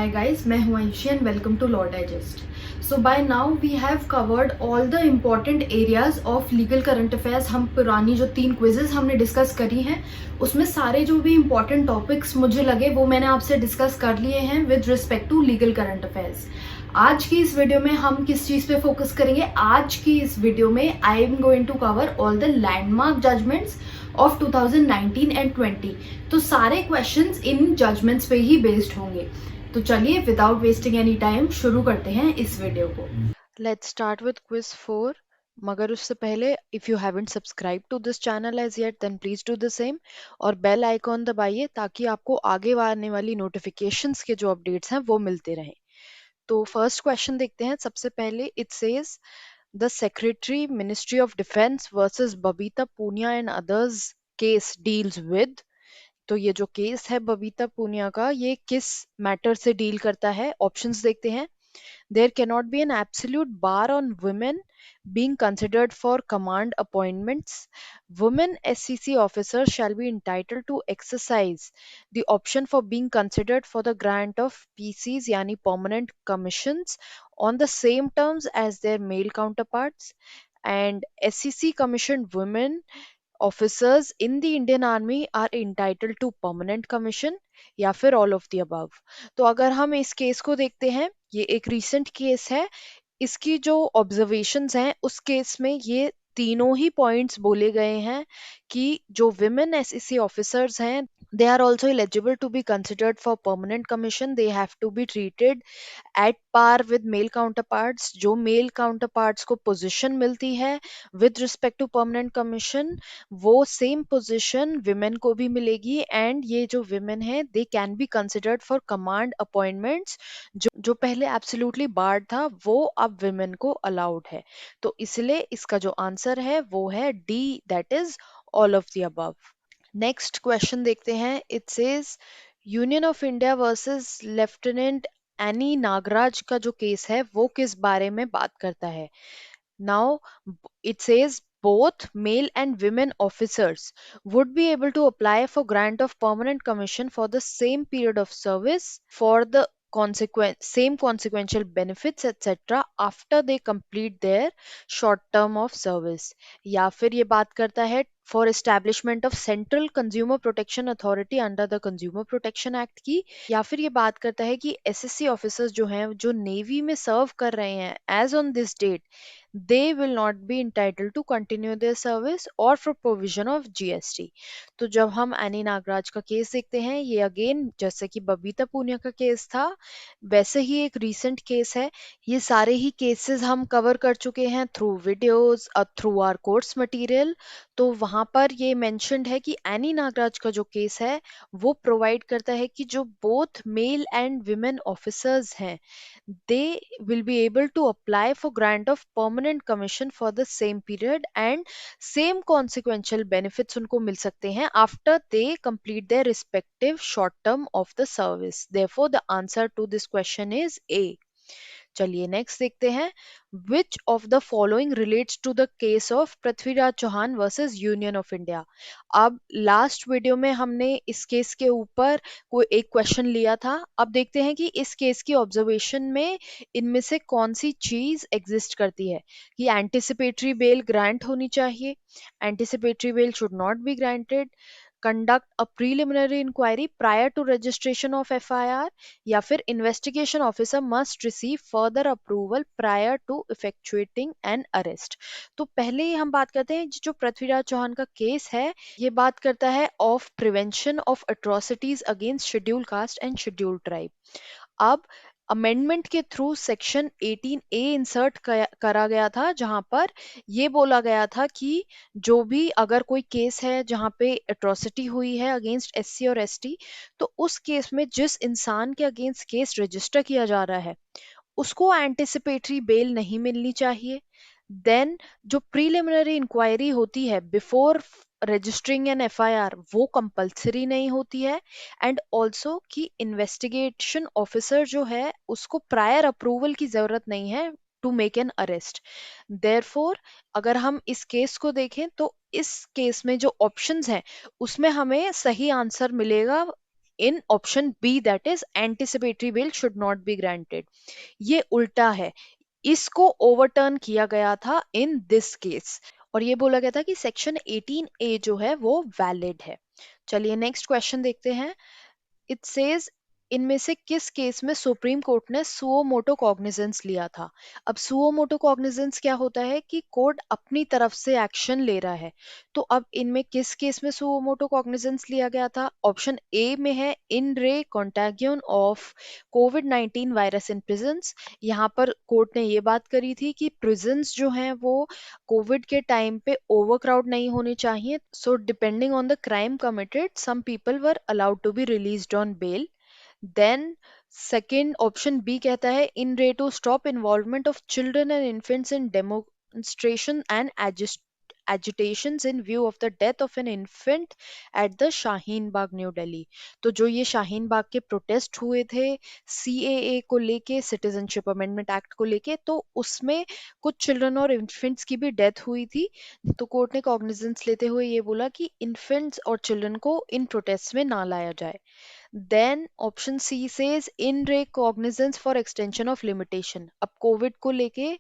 Hi guys, मैं हूँ Ayushi and welcome to Law Digest. So by now we have covered all the important areas of legal current affairs. हम पुरानी जो 3 quizzes हमने discuss करी हैं उसमें सारे जो भी important topics मुझे लगे वो मैंने आपसे डिस्कस कर लिए हैं with respect to legal current affairs. आज की इस वीडियो में हम किस चीज़ पे फोकस करेंगे? आज की इस वीडियो में I am going to cover all the landmark judgments of 2019 and 20. तो सारे क्वेश्चंस इन जजमेंट्स पे ही बेस्ड होंगे. तो चलिए विदाउट वेस्टिंग एनी टाइम शुरू करते हैं इस वीडियो को. Let's start with quiz 4. मगर उससे पहले if you haven't subscribed to this channel as yet then please do the same और बेल आइकॉन दबाइए ताकि आपको आगे आने वाली नोटिफिकेशंस के जो अपडेट्स हैं वो मिलते रहें. तो फर्स्ट क्वेश्चन देखते हैं. सबसे पहले it says the secretary ministry of defence versus Babita Punia and others case deals with. तो ये जो केस है बबीता पूनिया का ये किस मैटर से डील करता है? ऑप्शंस देखते हैं. There cannot be an absolute bar on women being considered for command appointments. Women SCC officers shall be entitled to exercise the option for being considered for the grant of PCs, yani permanent commissions, on the same terms as their male counterparts. And SCC commissioned women officers in the Indian Army are entitled to permanent commission या फिर all of the above. तो अगर हम इस case को देखते हैं, ये एक recent केस है. इसकी जो ऑब्जर्वेशंस हैं उस केस में ये तीनों ही पॉइंट्स बोले गए हैं कि जो विमेन एसएससी ऑफिसर्स हैं they are also eligible to be considered for permanent commission. They have to be treated at par with male counterparts. जो male counterparts को position मिलती है with respect to permanent commission वो same position women को भी मिलेगी. and ये जो women है they can be considered for command appointments जो पहले एब्सोल्युटली बार्ड था वो अब विमेन को अलाउड है. तो इसलिए इसका जो आंसर है वो है D, that is all of the above. Next question देखते हैं. It says union of India versus lieutenant Annie Nagaraj का जो केस है वो किस बारे में बात करता है? Now it says both male and women officers would be able to apply for grant of permanent commission for the same period of service for the same consequential benefits etc after they complete their short term of service. या फिर ये बात करता है for establishment of central consumer protection authority under the consumer protection act की. या फिर ये बात करता है कि एसएससी ऑफिसर्स जो हैं जो नेवी में सर्व कर रहे हैं as on this date they will not be entitled to continue their service or for provision of GST. तो जब हम एनी नागराज का केस देखते हैं ये अगेन जैसे कि बबीता पूनिया का केस था वैसे ही एक रीसेंट केस है. ये सारे ही केसेस हम कवर कर चुके हैं थ्रू वीडियोस और थ्रू आवर कोर्स मटेरियल. तो वहां पर ये मेंशन्ड है कि एनी नागराज का जो केस है वो प्रोवाइड करता है कि जो both male and women officers हैं they will be able to apply for grant of permanent commission for the same period and same consequential benefits उनको मिल सकते हैं after they complete their respective short term of the service. Therefore the answer to this question is A. चलिए next देखते हैं. Which of the following relates to the case of Prithviraj Chauhan versus union of India. अब last video में हमने इस case के ऊपर कोई एक क्वेश्चन लिया था. अब देखते हैं कि इस केस की ऑब्जर्वेशन में इनमें से कौन सी चीज एग्जिस्ट करती है. कि एंटिसिपेटरी बेल ग्रांट होनी चाहिए, anticipatory bell should not be granted, conduct a preliminary inquiry prior to registration of FIR या फिर investigation officer must receive further approval prior to effectuating an arrest. तो पहले ही हम बात करते हैं जो पृथ्वीराज चौहान का केस है ये बात करता है of prevention of atrocities against schedule caste and schedule tribe. अब अमेंडमेंट के थ्रू सेक्शन 18A इंसर्ट करा गया था जहां पर ये बोला गया था कि जो भी अगर कोई केस है जहां पे एट्रोसिटी हुई है अगेंस्ट एससी और एसटी तो उस केस में जिस इंसान के अगेंस्ट केस रजिस्टर किया जा रहा है उसको एंटिसिपेटरी बेल नहीं मिलनी चाहिए. देन जो प्रीलिमिनरी इंक्वायरी होती है बिफोर रजिस्टरिंग एन एफआईआर वो कंपलसरी नहीं होती है. एंड ऑल्सो कि इन्वेस्टिगेशन ऑफिसर जो है उसको प्रायर अप्रूवल की जरूरत नहीं है to make an arrest. Therefore अगर हम इस केस को देखें तो इस केस में जो ऑप्शंस हैं उसमें हमें सही आंसर मिलेगा in option B, that is anticipatory bail should not be granted. ये उल्टा है, इसको ओवरटर्न किया गया था इन दिस केस, और ये बोला गया था कि सेक्शन 18A जो है वो वैलिड है। चलिए नेक्स्ट क्वेश्चन देखते हैं। इट सेज इनमें से किस केस में सुप्रीम कोर्ट ने सुओ मोटो कॉग्निजेंस लिया था। अब सुओ मोटो कॉग्निजेंस क्या होता है कि कोर्ट अपनी तरफ से एक्शन ले रहा है। तो अब इनमें किस केस में सुओ मोटो कॉग्निजेंस लिया गया था। ऑप्शन ए में है इन रे कॉन्टैगियन ऑफ कोविड-19 वायरस इन प्रिजन्स। यहाँ पर कोर्ट ने ये बात करी थी कि प्रिजन्स जो हैं वो कोविड के टाइम पे ओवरक्राउड नहीं होने चाहिए, so depending on the crime committed some people were allowed to be released on bail. Then second option B कहता है in re to stop involvement of children and infants in demonstration and agitations in view of the death of an infant at the Shaheen Bagh new Delhi. तो जो ये शाहीन बाग के protest हुए थे CAA को लेके, सिटीजनशिप अमेंडमेंट एक्ट को लेके, तो उसमें कुछ चिल्ड्रन और इन्फेंट्स की भी डेथ हुई थी। तो कोर्ट ने कॉग्निजेंस लेते हुए ये बोला कि इन्फेंट्स और चिल्ड्रन को इन प्रोटेस्ट में ना लाया जाए। Then option C says in re cognizance for extension of limitation. अब कोविड को लेके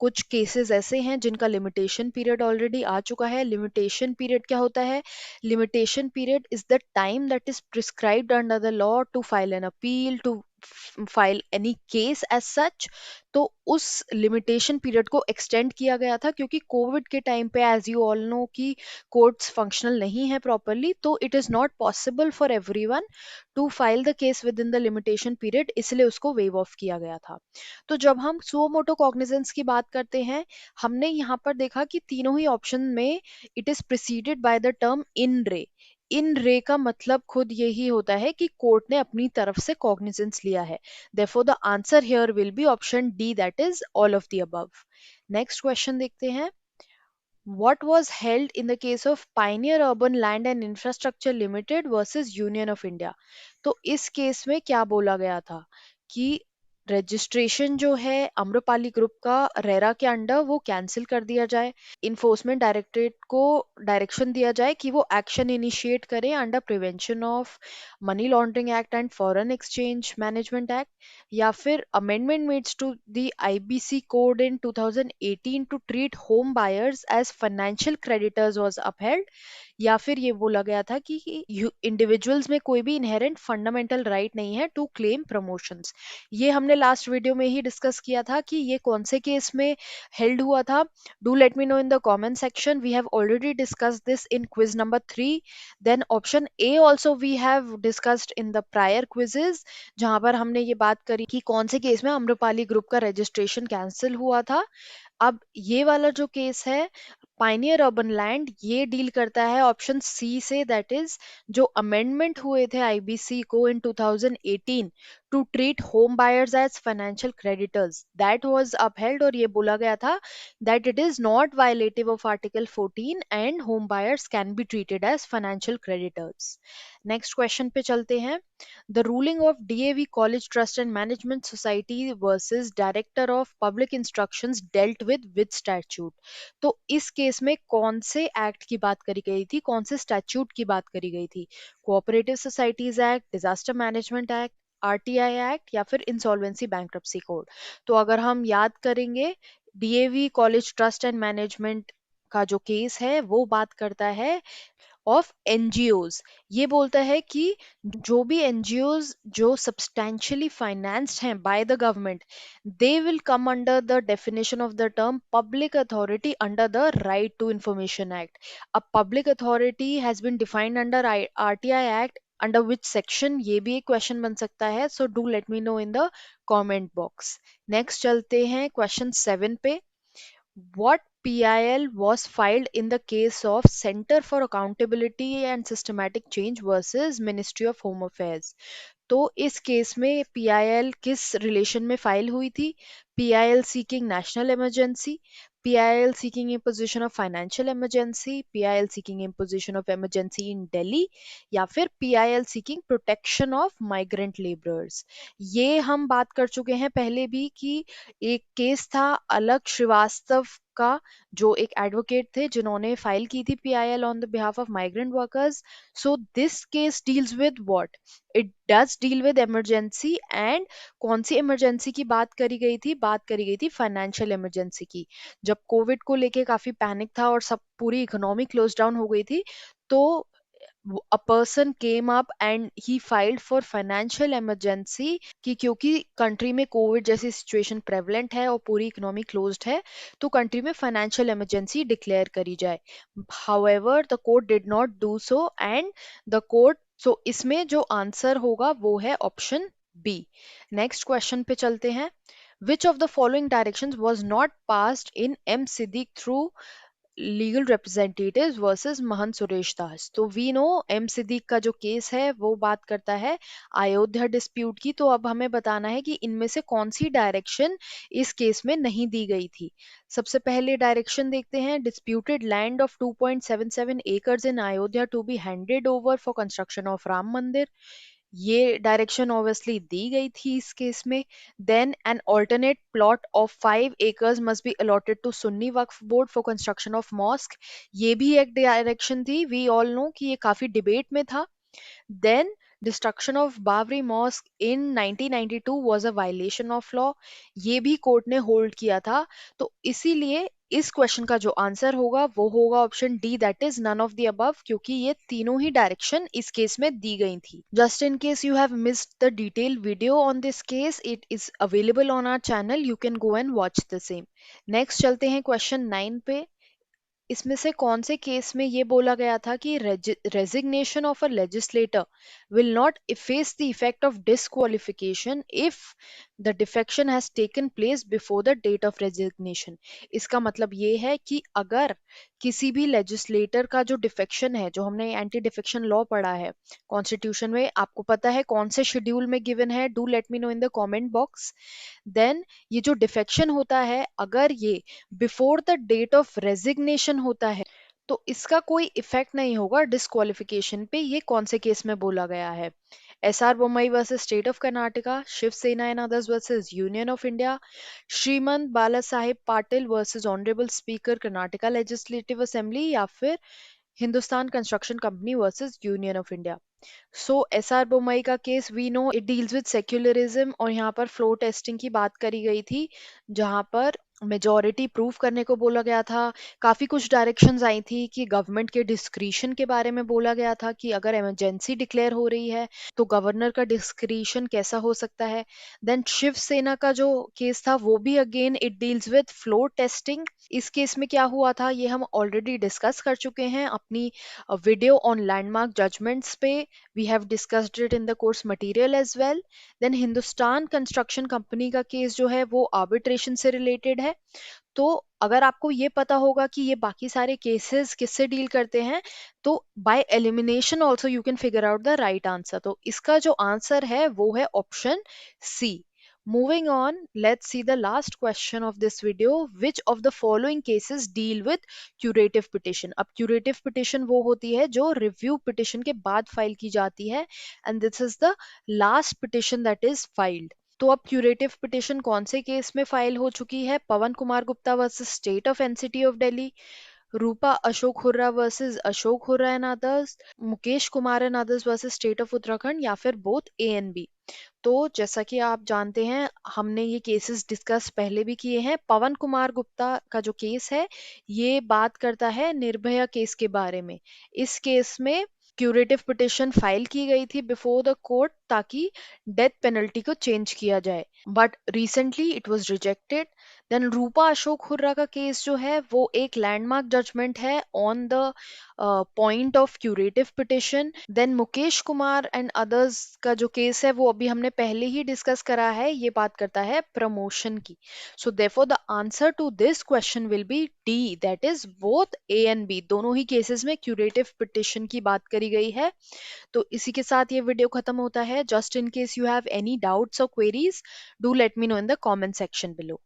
कुछ केसेस ऐसे हैं जिनका लिमिटेशन पीरियड ऑलरेडी आ चुका है। लिमिटेशन पीरियड क्या होता है? Limitation period is the time that is prescribed under the law to file an appeal, to file any case as such. तो उस लिमिटेशन पीरियड को एक्सटेंड किया गया था क्योंकि कोविड के टाइम पे एज यू ऑल नो कि कोर्ट्स फंक्शनल नहीं है प्रॉपरली, तो it is not possible for everyone to file the case within the limitation period, इसलिए उसको वेव ऑफ किया गया था। तो जब हम सुओ मोटो कॉग्निजेंस की बात करते हैं, हमने यहाँ पर देखा कि तीनों ही ऑप्शन में it is preceded by the term in रे। इन रे का मतलब खुद यही होता है कि कोर्ट ने अपनी तरफ से कॉग्निजेंस लिया है। Therefore the answer here will be option D, that is all of the above. Next question देखते हैं। What was held in the case of Pioneer Urban Land and Infrastructure Limited versus Union of India? तो इस case में क्या बोला गया था कि रजिस्ट्रेशन जो है आम्रपाली ग्रुप का रेरा के अंडर वो कैंसिल कर दिया जाए। इन्फोर्समेंट डायरेक्टरेट को डायरेक्शन दिया जाए कि वो एक्शन इनिशिएट करें under prevention of money laundering act and foreign exchange management act, या फिर amendment made to the IBC code in 2018 to treat home buyers as financial creditors was upheld, या फिर ये बोला गया था कि इंडिविजुअल्स में कोई भी इनहेरेंट फंडामेंटल राइट नहीं है टू क्लेम प्रमोशंस। ये हमने लास्ट वीडियो में ही डिस्कस किया था कि ये कौन से केस में हेल्ड हुआ था। Do let me know in the comment section, we have already discussed this in quiz number 3। Then option A also we have discussed in the prior quizzes, जहां पर हमने ये बात करी कि कौन से केस में आम्रपाली ग्रुप का रजिस्ट्रेशन कैंसिल हुआ था। अब ये वाला जो केस है पाइनियर अर्बन लैंड, ये डील करता है ऑप्शन सी से, दैट इज जो अमेंडमेंट हुए थे आईबीसी को in 2018 to treat home buyers as financial creditors, that was upheld, और ये बोला गया था that it is not violative of article 14 and home buyers can be treated as financial creditors. Next question पे चलते हैं। The ruling of DAV College Trust and Management Society versus Director of Public Instructions dealt with statute। तो इस case में कौन से act की बात करी गई थी, कौन से स्टैच्यूट की बात करी गई थी? Cooperative societies act, disaster management act, RTI act, या फिर इंसॉल्वेंसी बैंक्रप्सी कोड। तो अगर हम याद करेंगे, DAV college trust and management का जो केस है वो बात करता है ऑफ एनजीओज। ये बोलता है कि जो भी एनजीओज जो सब्सटैंशियली फाइनेंस्ड हैं by the government, they will come under the definition of the term public authority under the right to information act. अब public authority has been defined under RTI act, under which section, ये भी एक question बन सकता है। So do let me know in the comment box. Next चलते हैं question 7 पे। What PIL was filed in the case of Center for Accountability and Systematic Change versus Ministry of Home Affairs? तो इस case में PIL किस relation में file हुई थी? PIL seeking national emergency, PIL seeking imposition of financial emergency, PIL seeking imposition of emergency in Delhi, या फिर PIL seeking protection of migrant laborers। ये हम बात कर चुके हैं पहले भी कि एक केस था अलग श्रीवास्तव का जो एक एडवोकेट थे जिन्होंने फाइल की थी PIL on the behalf of migrant workers. So this case deals with what? It does deal with emergency. And कौन सी इमरजेंसी की बात करी गई थी? बात करी गई थी फाइनेंशियल इमरजेंसी की. जब कोविड को लेके काफी पैनिक था और सब पूरी इकोनॉमी क्लोज डाउन हो गई थी, तो a person came up and he filed for financial emergency कि क्योंकि कंट्री में कोविड जैसी सिचुएशन प्रेवलेंट है और पूरी इकोनॉमी क्लोज्ड है, तो कंट्री में फाइनेंशियल इमरजेंसी डिक्लेयर करी जाए. However the court did not do so and the court, so इसमें जो आंसर होगा वो है ऑप्शन बी. नेक्स्ट क्वेश्चन पे चलते हैं. Which of the following directions was not passed in M. Siddique through legal representatives versus Mahant Suresh Das? तो we no M Siddique का जो केस है वो बात करता है अयोध्या डिस्प्यूट की. तो अब हमें बताना है कि इनमें से कौन सी डायरेक्शन इस केस में नहीं दी गई थी. सबसे पहले डायरेक्शन देखते हैं. Disputed land of 2.77 acres in Ayodhya to be handed over for construction of Ram Mandir. ये डायरेक्शन ऑब्वियसली दी गई थी इस केस में. Then an alternate plot of 5 acres must be allotted to Sunni Waqf board for construction of mosque. ये भी एक direction थी. We all know कि ये काफी डिबेट में था. Then destruction of Babri Mosque in 1992 was a violation of law. ये भी कोर्ट ने होल्ड किया था. तो इसीलिए इस क्वेश्चन का जो आंसर होगा वो होगा option D, that is none of the above, क्योंकि ये तीनों ही डायरेक्शन इस केस में दी गई थी. Just in case you have missed the detail video on this case, it is available on our channel, you can go and watch the same. Next चलते हैं क्वेश्चन 9 पे. इसमें से कौन से केस में ये बोला गया था कि resignation of a legislator will not efface the effect of disqualification if the defection has taken place before the date of resignation? इसका मतलब ये है कि अगर किसी भी लेजिस्लेटर का जो डिफेक्शन है, जो हमने एंटी डिफेक्शन लॉ पढ़ा है कॉन्स्टिट्यूशन में, आपको पता है कौन से शेड्यूल में गिवन है? Do let me know in the comment box. Then ये जो डिफेक्शन होता है, अगर ये before the date of resignation होता है, तो इसका कोई इफेक्ट नहीं होगा डिस्क्वालिफिकेशन पे. ये कौन से केस में बोला गया है? SR Bommai versus State of Karnataka, Shiv Sena and others versus union of India, Shrimant Bala Saheb Patil versus honourable speaker Karnataka legislative assembly, या फिर Hindustan construction Company versus union of India? So SR Bommai का case we know it deals with secularism, और यहाँ पर फ्लो टेस्टिंग की बात करी गई थी, जहां पर मेजोरिटी प्रूव करने को बोला गया था. काफी कुछ डायरेक्शंस आई थी कि गवर्नमेंट के डिस्क्रिशन के बारे में बोला गया था कि अगर इमरजेंसी डिक्लेयर हो रही है तो गवर्नर का डिस्क्रिशन कैसा हो सकता है. देन शिवसेना का जो केस था वो भी again it deals with flow testing. इस केस में क्या हुआ था ये हम ऑलरेडी डिस्कस कर चुके हैं अपनी वीडियो ऑन लैंडमार्क जजमेंट्स पे. We have discussed it in the course material as well. Then Hindustan construction company का केस जो है वो आर्बिट्रेशन से रिलेटेड है. तो अगर आपको ये पता होगा कि ये बाकी सारे केसेस किससे डील करते हैं, तो by elimination also you can figure out the right answer. तो इसका जो आंसर है वो है option C. Moving on, let's see the last question of this video. Which of the following cases deal with curative petition? अब curative petition वो होती है जो review petition के बाद फाइल की जाती है, and this is the last petition that is filed. तो अब क्यूरेटिव पिटिशन कौन से केस में फाइल हो चुकी है? Pawan Kumar Gupta versus State of NCT of Delhi, Rupa Ashok Hurra versus Ashok Hurra and others, Mukesh Kumar and others versus State of Uttarakhand, या फिर बोथ ए एंड बी. तो जैसा कि आप जानते हैं हमने ये केसेस डिस्कस पहले भी किए हैं. पवन कुमार गुप्ता का जो केस है ये बात करता है निर्भया केस के बारे में. इस केस में क्यूरेटिव पिटिशन फाइल की गई थी बिफोर द कोर्ट ताकि डेथ पेनल्टी को चेंज किया जाए, but recently it was rejected. Then Rupa Ashok Hurra का केस जो है वो एक लैंडमार्क जजमेंट है on the point of curative petition. Then Mukesh Kumar and others का जो केस है वो अभी हमने पहले ही डिस्कस करा है, ये बात करता है प्रमोशन की. So therefore the answer to this question will be D, that is both A and B. दोनों ही केसेस में क्यूरेटिव पिटिशन की बात करी गई है. तो इसी के साथ ये वीडियो खत्म होता है. Just in case you have any doubts और queries, do let me know in the comment section below.